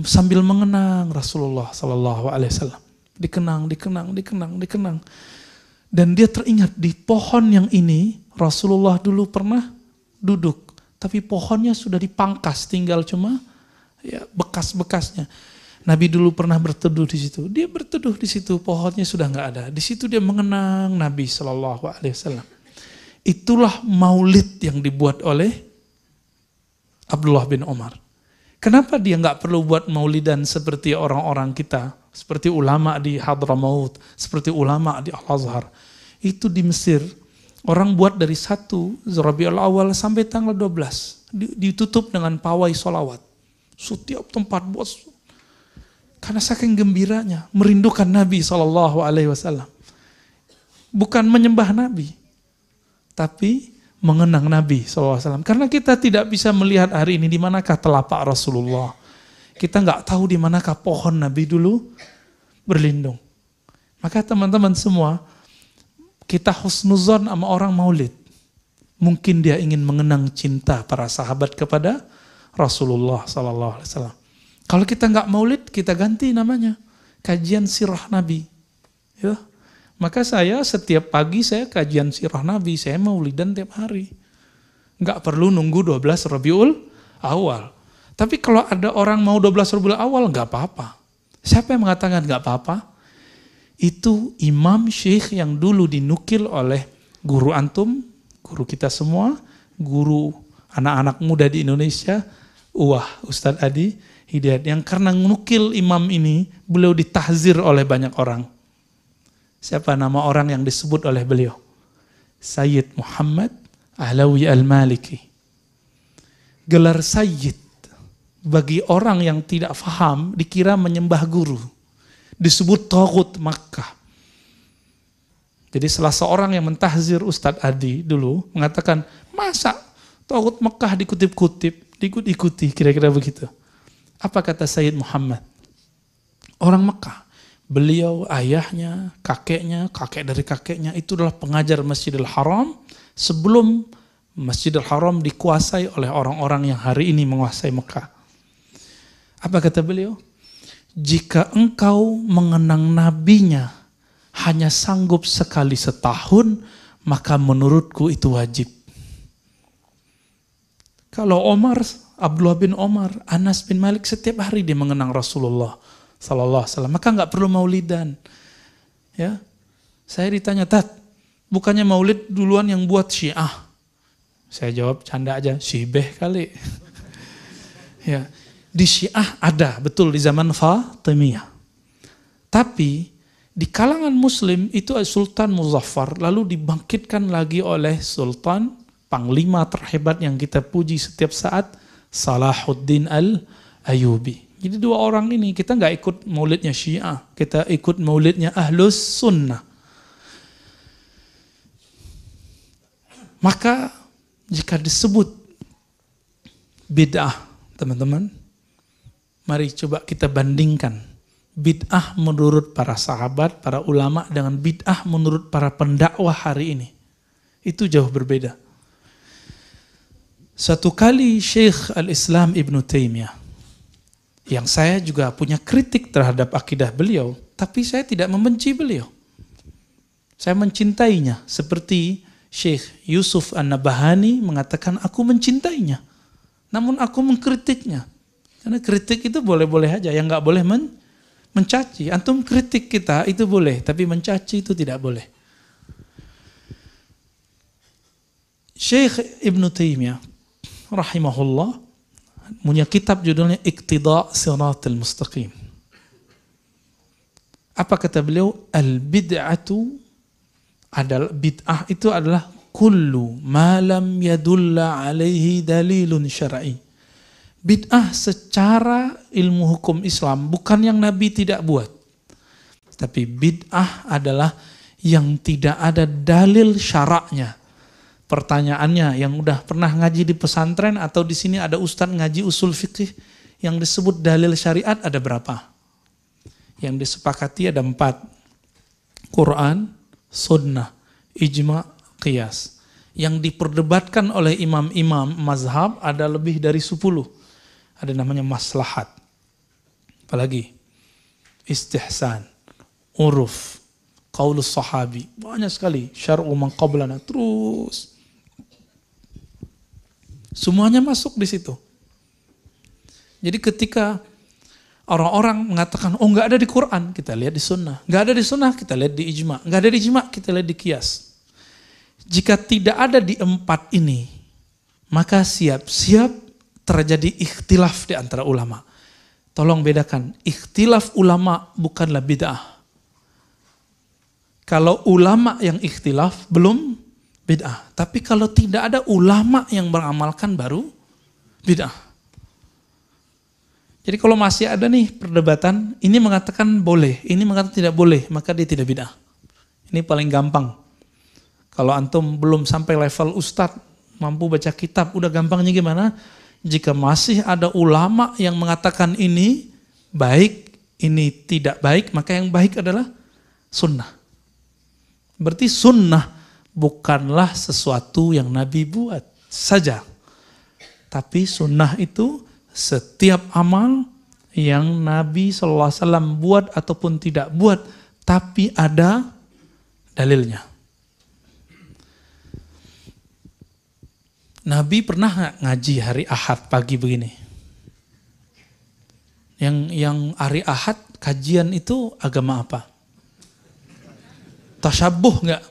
S1: Sambil mengenang Rasulullah sallallahu alaihi wasallam. Dikenang. Dan dia teringat di pohon yang ini Rasulullah dulu pernah duduk, tapi pohonnya sudah dipangkas, tinggal cuma ya bekas-bekasnya. Nabi dulu pernah berteduh di situ. Dia berteduh di situ, pohonnya sudah nggak ada. Di situ dia mengenang Nabi Shallallahu Alaihi Wasallam. Itulah maulid yang dibuat oleh Abdullah bin Umar. Kenapa dia nggak perlu buat maulidan seperti orang-orang kita, seperti ulama di Hadramaut, seperti ulama di Al-Azhar? Itu di Mesir, orang buat dari 1 Rabiul Awal sampai tanggal 12, ditutup dengan pawai solawat. Setiap tempat buat, karena saking gembiranya, merindukan Nabi SAW. Bukan menyembah Nabi, tapi mengenang Nabi SAW. Karena kita tidak bisa melihat hari ini di manakah telapak Rasulullah. Kita nggak tahu di manakah pohon Nabi dulu berlindung. Maka teman-teman semua, kita husnuzon sama orang maulid. Mungkin dia ingin mengenang cinta para sahabat kepada Rasulullah SAW. Kalau kita nggak maulid, kita ganti namanya kajian sirah Nabi. Ya. Maka saya setiap pagi saya kajian sirah Nabi, saya maulidan tiap hari. Nggak perlu nunggu 12 Rabiul Awal. Tapi kalau ada orang mau 12 Rabiul Awal, nggak apa-apa. Siapa yang mengatakan nggak apa-apa? Itu imam syekh yang dulu dinukil oleh guru antum, guru kita semua, guru anak-anak muda di Indonesia, Ustadz Adi Hidayat, yang karena nukil imam ini, beliau ditahzir oleh banyak orang. Siapa nama orang yang disebut oleh beliau? Sayyid Muhammad Ahlawi Al-Maliki. Gelar Sayyid bagi orang yang tidak faham dikira menyembah guru. Disebut Taghut Makkah. Jadi salah seorang yang mentahzir Ustadz Adi dulu mengatakan, masa Taghut Makkah dikutip-kutip, diikuti, kira-kira begitu. Apa kata Sayyid Muhammad? Orang Mekah. Beliau, ayahnya, kakeknya, kakek dari kakeknya itu adalah pengajar Masjidil Haram sebelum Masjidil Haram dikuasai oleh orang-orang yang hari ini menguasai Mekah. Apa kata beliau? Jika engkau mengenang nabinya hanya sanggup sekali setahun, maka menurutku itu wajib. Kalau Abdullah bin Umar, Anas bin Malik setiap hari dia mengenang Rasulullah Sallallahu Alaihi Wasallam, maka nggak perlu maulidan. Ya, saya ditanya, Tat, bukannya maulid duluan yang buat Syiah? Saya jawab canda aja, Syibeh kali. Ya, di Syiah ada, betul di zaman Fatimiyah. Tapi di kalangan Muslim itu Sultan Muzaffar, lalu dibangkitkan lagi oleh Sultan Panglima terhebat yang kita puji setiap saat, Salahuddin Al-Ayyubi. Jadi dua orang ini, kita nggak ikut maulidnya Syiah, kita ikut maulidnya Ahlus Sunnah. Maka jika disebut bid'ah, teman-teman, mari coba kita bandingkan bid'ah menurut para sahabat, para ulama dengan bid'ah menurut para pendakwah hari ini. Itu jauh berbeda. Satu kali Syekh Al-Islam Ibn Taimiyah, yang saya juga punya kritik terhadap akidah beliau, tapi saya tidak membenci beliau. Saya mencintainya, seperti Syekh Yusuf An-Nabahani mengatakan aku mencintainya, namun aku mengkritiknya. Karena kritik itu boleh-boleh aja, yang nggak boleh mencaci. Antum kritik kita itu boleh, tapi mencaci itu tidak boleh. Syekh Ibnu Taimiyah rahimahullah punya kitab judulnya Iqtida' Shiratal Mustaqim. Apa kata beliau? Al-bid'atu adalah, bid'ah itu adalah kullu ma lam yadulla alaihi dalilun syar'i. Bid'ah secara ilmu hukum Islam bukan yang Nabi tidak buat. Tapi bid'ah adalah yang tidak ada dalil syaraknya. Pertanyaannya, yang udah pernah ngaji di pesantren atau di sini ada ustadz ngaji usul fikih, yang disebut dalil syariat ada berapa? Yang disepakati ada 4. Quran, sunnah, ijma', qiyas. Yang diperdebatkan oleh imam-imam mazhab ada lebih dari 10. Ada namanya maslahat. Apalagi? Istihsan, uruf, qaulus sahabi. Banyak sekali. Syar'u man qablana. Terus. Semuanya masuk di situ. Jadi ketika orang-orang mengatakan, oh nggak ada di Quran, kita lihat di sunnah. Nggak ada di sunnah, kita lihat di ijma'. Nggak ada di ijma', kita lihat di qiyas. Jika tidak ada di 4 ini, maka siap-siap terjadi ikhtilaf di antara ulama. Tolong bedakan, ikhtilaf ulama bukanlah bid'ah. Kalau ulama yang ikhtilaf, belum bid'ah. Tapi kalau tidak ada ulama yang beramalkan, baru bid'ah. Jadi kalau masih ada nih perdebatan, ini mengatakan boleh, ini mengatakan tidak boleh, maka dia tidak bid'ah. Ini paling gampang. Kalau antum belum sampai level ustadz, mampu baca kitab, udah gampangnya gimana? Jika masih ada ulama yang mengatakan ini baik, ini tidak baik, maka yang baik adalah sunnah. Berarti sunnah bukanlah sesuatu yang Nabi buat saja. Tapi sunnah itu setiap amal yang Nabi SAW buat ataupun tidak buat, tapi ada dalilnya. Nabi pernah nggak ngaji hari Ahad pagi begini? Yang hari Ahad kajian itu agama apa? Tasyabuh nggak?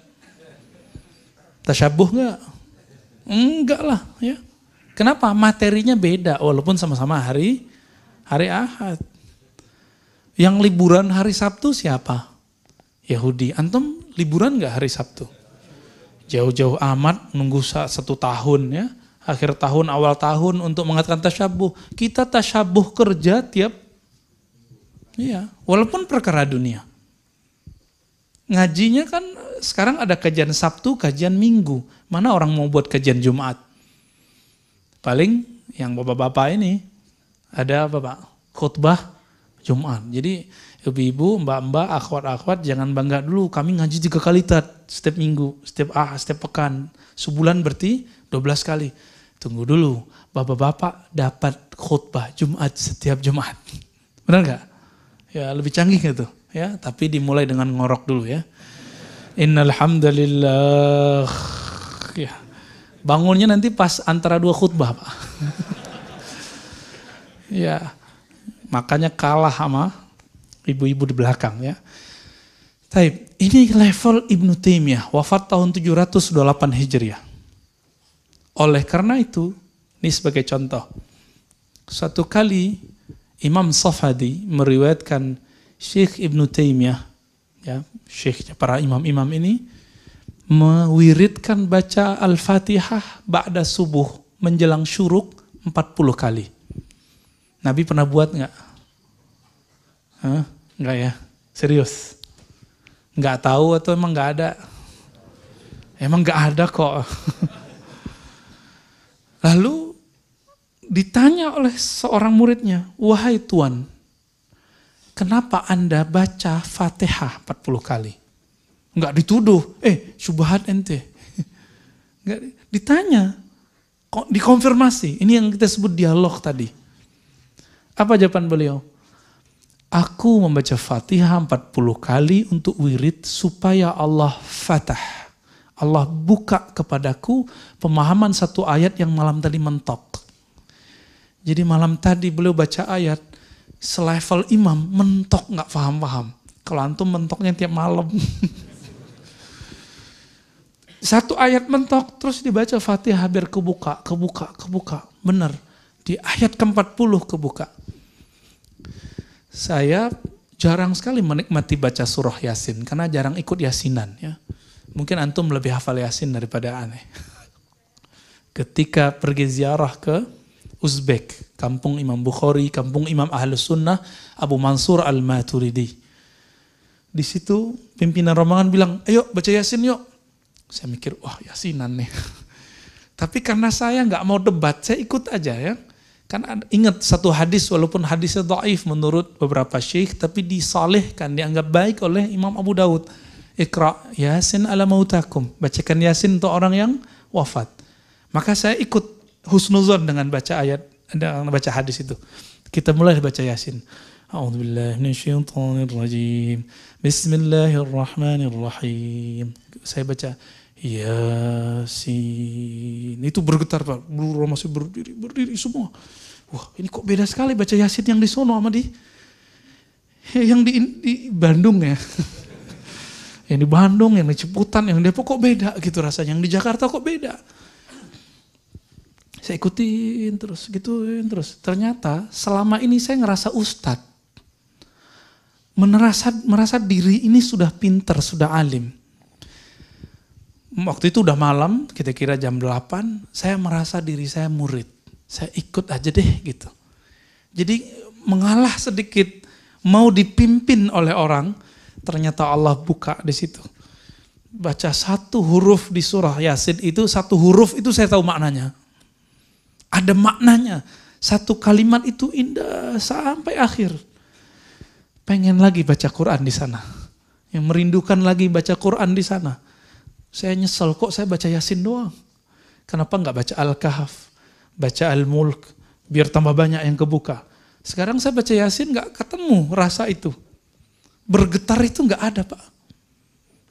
S1: Tasyabuh nggak? Enggak lah, ya. Kenapa? Materinya beda, walaupun sama-sama hari Ahad. Yang liburan hari Sabtu siapa? Yahudi. Antum liburan nggak hari Sabtu? Jauh-jauh amat, nunggu 1 tahun ya. Akhir tahun, awal tahun untuk mengatakan tasyabuh. Kita tasyabuh kerja tiap, iya, walaupun perkara dunia. Ngajinya kan sekarang ada kajian Sabtu, kajian Minggu. Mana orang mau buat kajian Jumat? Paling yang bapak-bapak ini ada bapak khutbah Jumat. Jadi ibu-ibu, mbak-mbak, akhwat-akhwat jangan bangga dulu. Kami ngaji 3 kali setiap minggu, setiap pekan. Sebulan berarti 12 kali. Tunggu dulu, bapak-bapak dapat khutbah Jumat setiap Jumat. Benar nggak? Ya lebih canggih gitu. Ya, tapi dimulai dengan ngorok dulu ya. Innal hamdalillah. Ya. Bangunnya nanti pas antara 2 khutbah, Pak. Ya. Makanya kalah sama ibu-ibu di belakang ya. Taib, ini level Ibnu Taimiyah, wafat tahun 728 Hijriah. Oleh karena itu, ini sebagai contoh. Suatu kali Imam Safadi meriwayatkan Syekh Ibnu Taimiyah, ya, syekhnya para imam-imam ini, mewiridkan baca Al-Fatihah ba'da subuh, menjelang syuruk 40 kali. Nabi pernah buat nggak? Nggak ya? Serius? Nggak tahu atau emang nggak ada? Emang nggak ada kok. Lalu ditanya oleh seorang muridnya, wahai Tuan, kenapa Anda baca Fatihah 40 kali? Enggak dituduh, syubhat ente. Enggak ditanya, kok dikonfirmasi. Ini yang kita sebut dialog tadi. Apa jawaban beliau? Aku membaca Fatihah 40 kali untuk wirid supaya Allah fatah. Allah buka kepadaku pemahaman satu ayat yang malam tadi mentok. Jadi malam tadi beliau baca ayat, selevel imam mentok nggak paham-paham. Kalau antum mentoknya tiap malam. Satu ayat mentok, terus dibaca Fatihah biar kebuka. Benar. Di ayat ke-40 kebuka. Saya jarang sekali menikmati baca surah Yasin, karena jarang ikut Yasinan. Ya. Mungkin antum lebih hafal Yasin daripada aneh. Ketika pergi ziarah ke Uzbek, kampung Imam Bukhari, kampung Imam Ahlus Sunnah, Abu Mansur Al-Maturidi. Di situ pimpinan rombongan bilang, ayo baca Yasin yuk. Saya mikir, wah Yasinan nih. Tapi karena saya nggak mau debat, saya ikut aja ya. Kan ingat satu hadis, walaupun hadisnya dhaif menurut beberapa syekh, tapi disalihkan, dianggap baik oleh Imam Abu Daud. Iqra Yasin ala mautakum. Bacakan Yasin untuk orang yang wafat. Maka saya ikut husnuzon dengan baca ayat, dengan baca hadis itu. Kita mulai baca Yasin. A'udzubillahi minasyaitonirrajim. Bismillahirrahmanirrahim. Saya baca Yasin. Itu bergetar Pak. Buru masih berdiri semua. Wah, ini kok beda sekali baca Yasin yang di sono sama yang di Bandung ya. Yang di Bandung, yang di Ciputan, yang di Depok kok beda gitu rasanya. Yang di Jakarta kok beda. Saya ikutin terus, gituin terus. Ternyata selama ini saya ngerasa ustadz. Merasa diri ini sudah pinter, sudah alim. Waktu itu udah malam, kira-kira jam 8, saya merasa diri saya murid. Saya ikut aja deh gitu. Jadi mengalah sedikit, mau dipimpin oleh orang, ternyata Allah buka di situ. Baca satu huruf di surah Yasin itu, satu huruf itu saya tahu maknanya. Ada maknanya. Satu kalimat itu indah sampai akhir. Pengen lagi baca Quran di sana. Yang merindukan lagi baca Quran di sana. Saya nyesel kok saya baca Yasin doang. Kenapa nggak baca Al-Kahf, baca Al-Mulk, biar tambah banyak yang kebuka. Sekarang saya baca Yasin nggak ketemu rasa itu. Bergetar itu nggak ada Pak.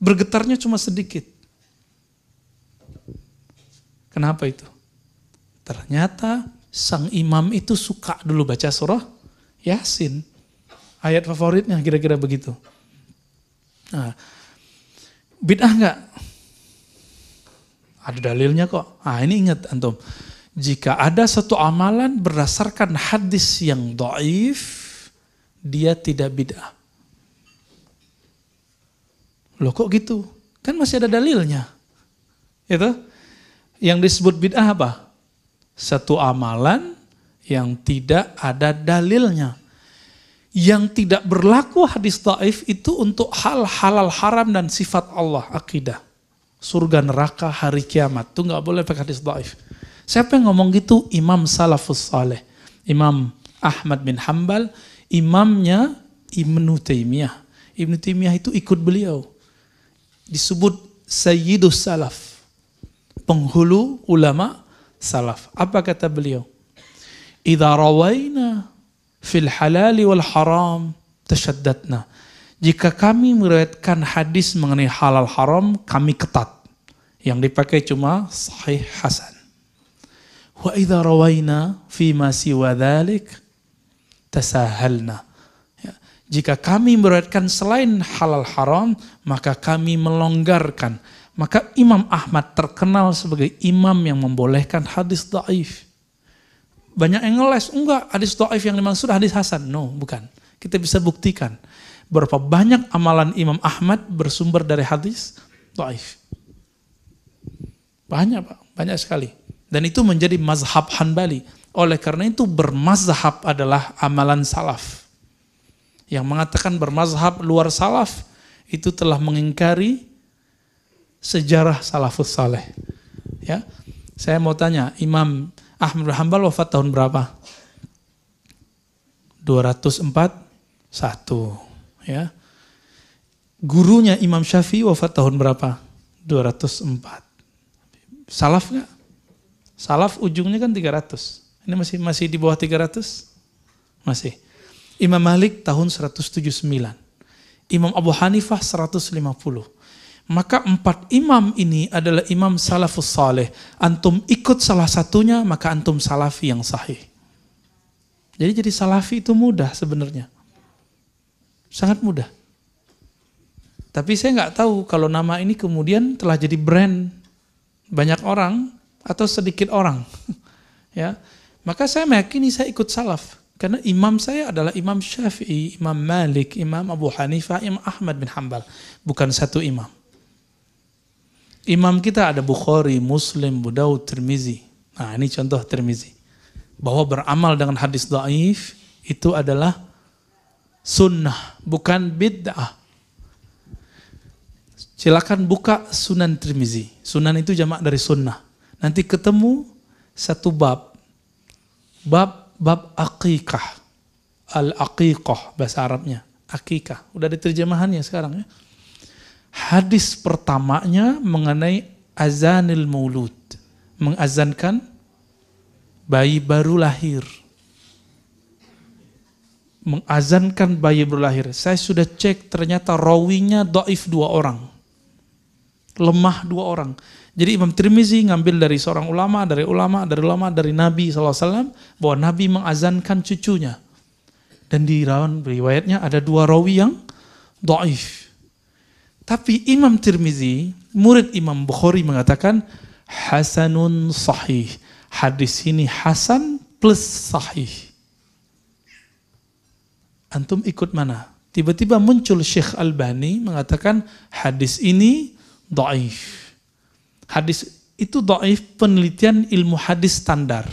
S1: Bergetarnya cuma sedikit. Kenapa itu? Ternyata sang imam itu suka dulu baca surah Yasin. Ayat favoritnya kira-kira begitu. Nah, bid'ah nggak? Ada dalilnya kok. Ah ini ingat antum. Jika ada satu amalan berdasarkan hadis yang dhaif, dia tidak bid'ah. Loh kok gitu? Kan masih ada dalilnya. Itu yang disebut bid'ah apa? Satu amalan yang tidak ada dalilnya. Yang tidak berlaku hadis dhaif itu untuk hal halal haram dan sifat Allah, akidah. Surga neraka hari kiamat. Itu gak boleh pakai hadis dhaif. Siapa yang ngomong gitu? Imam Salafus Saleh. Imam Ahmad bin Hanbal. Imamnya Ibnu Taimiyah. Ibnu Taimiyah itu ikut beliau. Disebut Sayyidus Salaf. Penghulu ulama salaf. Apa kata beliau? Idza rawaina fil halali wal haram tasyaddatna. Jika kami meriwayatkan hadis mengenai halal haram, kami ketat. Yang dipakai cuma sahih hasan. Wa idza rawaina fi ma siwa dzalik tasahalna. Ya. Jika kami meriwayatkan selain halal haram, maka kami melonggarkan. Maka Imam Ahmad terkenal sebagai imam yang membolehkan hadis dhaif. Banyak yang ngeles, enggak, hadis dhaif yang dimaksud hadis hasan. No, bukan. Kita bisa buktikan berapa banyak amalan Imam Ahmad bersumber dari hadis dhaif. Banyak Pak, banyak sekali. Dan itu menjadi mazhab Hanbali. Oleh karena itu bermazhab adalah amalan salaf. Yang mengatakan bermazhab luar salaf, itu telah mengingkari sejarah salafus saleh. Ya, saya mau tanya, Imam Ahmad bin Hanbal wafat tahun berapa? 241. Ya. Gurunya Imam Syafi'i wafat tahun berapa? 204. Salaf nggak? Salaf ujungnya kan 300. Ini masih di bawah 300? Masih. Imam Malik tahun 179. Imam Abu Hanifah 150. Maka 4 imam ini adalah imam salafus saleh. Antum ikut salah satunya, maka antum salafi yang sahih. Jadi salafi itu mudah sebenarnya. Sangat mudah. Tapi saya nggak tahu kalau nama ini kemudian telah jadi brand banyak orang atau sedikit orang. Ya. Maka saya meyakini saya ikut salaf. Karena imam saya adalah Imam Syafi'i, Imam Malik, Imam Abu Hanifah, Imam Ahmad bin Hanbal. Bukan satu imam. Imam kita ada Bukhari, Muslim, Abu Daud, Tirmizi. Nah ini contoh Tirmizi. Bahwa beramal dengan hadis dhaif itu adalah sunnah, bukan bid'ah. Silakan buka Sunan Tirmizi. Sunan itu jamak dari sunnah. Nanti ketemu satu bab. Bab aqiqah. Al-aqiqah bahasa Arabnya. Aqiqah. Udah ada terjemahannya sekarang ya. Hadis pertamanya mengenai azanil maulud. Mengazankan bayi baru lahir. Mengazankan bayi baru lahir. Saya sudah cek ternyata rawinya dhaif 2 orang. Lemah 2 orang. Jadi Imam Tirmizi ngambil dari seorang ulama, dari Nabi SAW, bahwa Nabi mengazankan cucunya. Dan di riwayatnya ada 2 rawi yang dhaif. Tapi Imam Tirmizi, murid Imam Bukhari mengatakan, hasanun sahih. Hadis ini hasan plus sahih. Antum ikut mana? Tiba-tiba muncul Syekh Albani mengatakan hadis ini dhaif. Hadis itu dhaif penelitian ilmu hadis standar.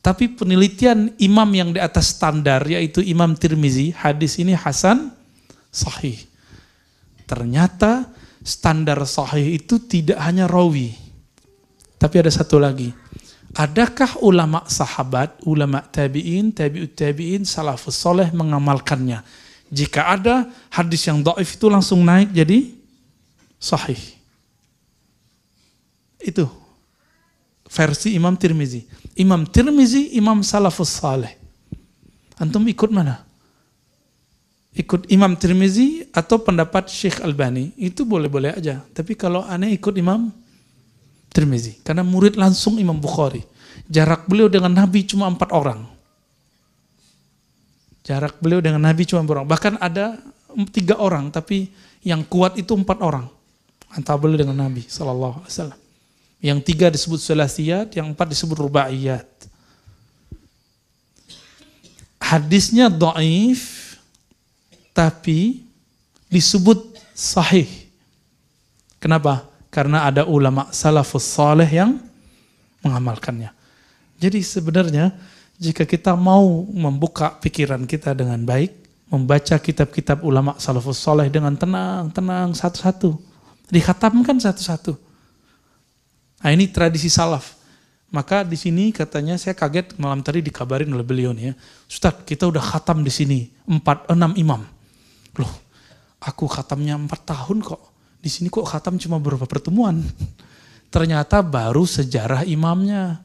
S1: Tapi penelitian imam yang di atas standar yaitu Imam Tirmizi, hadis ini hasan sahih. Ternyata standar sahih itu tidak hanya rawi. Tapi ada satu lagi. Adakah ulama sahabat, ulama tabi'in, tabi'ut tabi'in, salafus soleh mengamalkannya? Jika ada, hadis yang dhaif itu langsung naik jadi sahih. Itu versi Imam Tirmizi. Imam Tirmizi, Imam salafus saleh. Antum ikut mana? Ikut Imam Tirmizi atau pendapat Syekh Albani? Itu boleh-boleh aja. Tapi kalau aneh ikut Imam Tirmizi. Karena murid langsung Imam Bukhari. Jarak beliau dengan Nabi cuma 4 orang. Jarak beliau dengan Nabi cuma 4 orang. Bahkan ada 3 orang, tapi yang kuat itu 4 orang. Antara beliau dengan Nabi SAW. Yang 3 disebut sulasiyat, yang 4 disebut rubaiyat. Hadisnya dhaif, tapi disebut sahih. Kenapa? Karena ada ulama salafus saleh yang mengamalkannya. Jadi sebenarnya jika kita mau membuka pikiran kita dengan baik, membaca kitab-kitab ulama salafus saleh dengan tenang satu-satu, dikhatamkan satu-satu. Nah ini tradisi salaf. Maka di sini katanya saya kaget malam tadi dikabarin oleh beliau nih ya. Ustaz, kita udah khatam di sini 6 imam. Loh, aku khatamnya 4 tahun kok. Di sini kok khatam cuma beberapa pertemuan. Ternyata baru sejarah imamnya.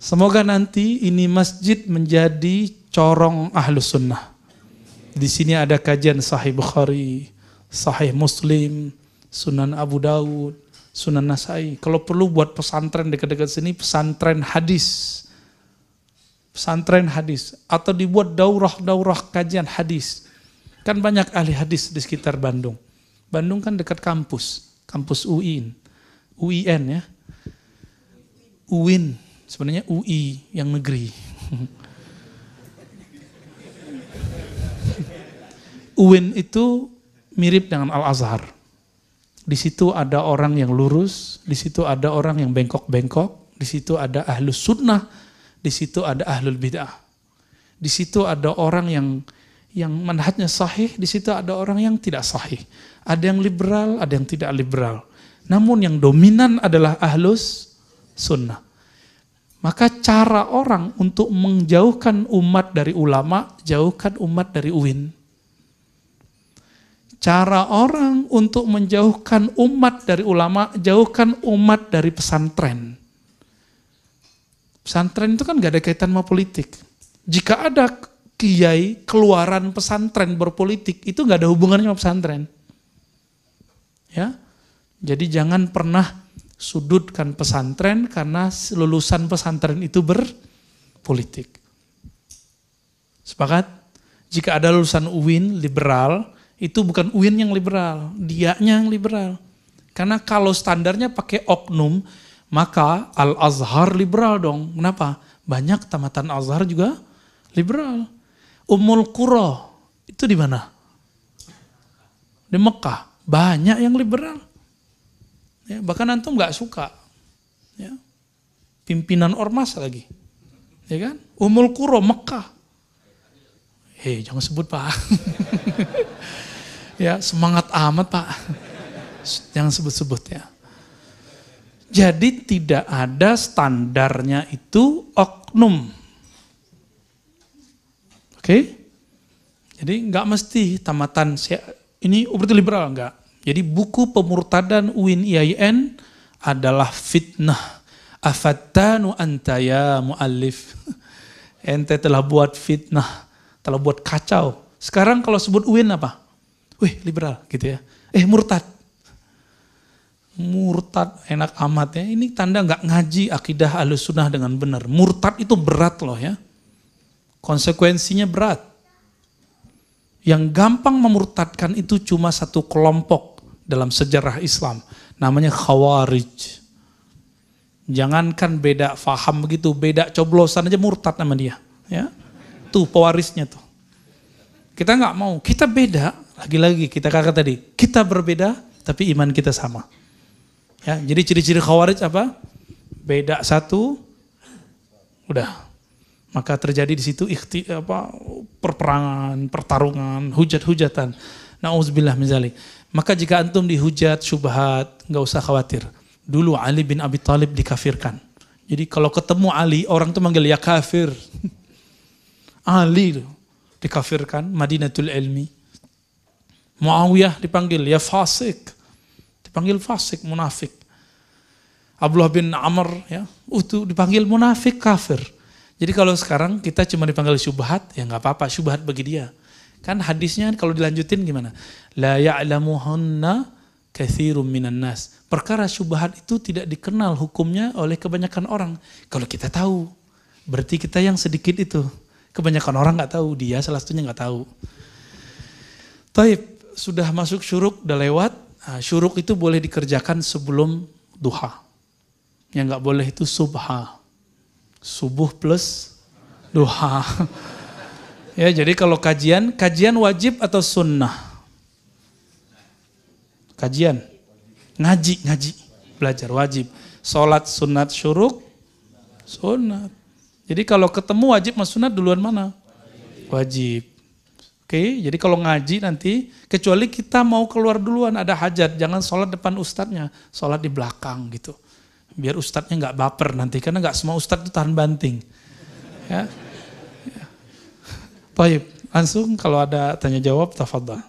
S1: Semoga nanti ini masjid menjadi corong ahlus sunnah. Di sini ada kajian Sahih Bukhari, Sahih Muslim, Sunan Abu Daud, Sunan Nasai. Kalau perlu buat pesantren dekat-dekat sini, pesantren hadis. Pesantren hadis. Atau dibuat daurah-daurah kajian hadis. Kan banyak ahli hadis di sekitar Bandung. Bandung kan dekat kampus. Kampus UIN. UIN ya. UIN. Sebenarnya UI yang negeri. UIN itu mirip dengan Al-Azhar. Di situ ada orang yang lurus, di situ ada orang yang bengkok-bengkok, di situ ada ahlus sunnah, di situ ada ahlul bid'ah. Di situ ada orang yang manhajnya sahih, di situ ada orang yang tidak sahih. Ada yang liberal, ada yang tidak liberal. Namun yang dominan adalah ahlus sunnah. Maka cara orang untuk menjauhkan umat dari ulama, jauhkan umat dari UIN. Cara orang untuk menjauhkan umat dari ulama, jauhkan umat dari pesantren. Pesantren itu kan gak ada kaitan sama politik. Jika ada kiai keluaran pesantren berpolitik, itu gak ada hubungannya sama pesantren. Ya, jadi jangan pernah sudutkan pesantren karena lulusan pesantren itu berpolitik. Sepakat? Jika ada lulusan UIN liberal, itu bukan UIN yang liberal, dianya yang liberal. Karena kalau standarnya pakai oknum, maka Al-Azhar liberal dong. Kenapa? Banyak tamatan Azhar juga liberal. Ummul Qura, itu di mana? Di Mekah. Banyak yang liberal. Ya, bahkan antum nggak suka. Ya. Pimpinan ormas lagi. Ya kan? Ummul Qura, Mekah. Hei, jangan sebut Pak. Ya, semangat amat Pak. Jangan sebut-sebut ya. Jadi tidak ada standarnya itu oknum. Oke? Jadi nggak mesti tamatan ini berarti liberal, enggak. Jadi buku pemurtadan UIN IAIN adalah fitnah. Afattanu anta ya muallif. Ente telah buat fitnah, telah buat kacau. Sekarang kalau sebut UIN apa? Wih, liberal gitu ya. Murtad. Murtad enak amat ya. Ini tanda nggak ngaji akidah Ahlussunnah dengan benar. Murtad itu berat loh ya. Konsekuensinya berat. Yang gampang memurtadkan itu cuma satu kelompok dalam sejarah Islam. Namanya Khawarij. Jangankan beda faham begitu, beda coblosan aja murtad nama dia. Ya. Tuh pewarisnya tuh. Kita nggak mau, kita beda. Lagi-lagi kita kata tadi, kita berbeda tapi iman kita sama. Ya, jadi ciri-ciri Khawarij apa? Beda satu, udah. Maka terjadi di situ perperangan, pertarungan, hujat-hujatan. Nauzubillah min dzalik. Maka jika antum dihujat, syubhat, enggak usah khawatir. Dulu Ali bin Abi Thalib dikafirkan. Jadi kalau ketemu Ali, orang tuh manggil ya kafir. Ali dikafirkan, Madinatul Ilmi. Muawiyah dipanggil ya fasik. Dipanggil fasik, munafik. Abdullah bin Amr ya, itu dipanggil munafik, kafir. Jadi kalau sekarang kita cuma dipanggil syubhat, ya nggak apa-apa, syubhat bagi dia. Kan hadisnya kalau dilanjutin gimana? La ya'lamuhunna katsirum minan nas. Perkara syubhat itu tidak dikenal hukumnya oleh kebanyakan orang. Kalau kita tahu, berarti kita yang sedikit itu. Kebanyakan orang nggak tahu, dia salah satunya nggak tahu. Taib, sudah masuk syuruk, udah lewat. Nah, syuruk itu boleh dikerjakan sebelum duha. Yang nggak boleh itu subha. Subuh plus duha. Ya, jadi kalau kajian wajib atau sunnah? Kajian. Ngaji, belajar wajib. Sholat sunat syuruk, sunat. Jadi kalau ketemu wajib sama sunat duluan mana? Wajib. Oke, jadi kalau ngaji nanti, kecuali kita mau keluar duluan, ada hajat, jangan sholat depan ustadznya, sholat di belakang gitu. Biar ustadznya nggak baper nanti, karena nggak semua ustadz itu tahan banting. Ya. Baik, langsung kalau ada tanya jawab, tafadhal.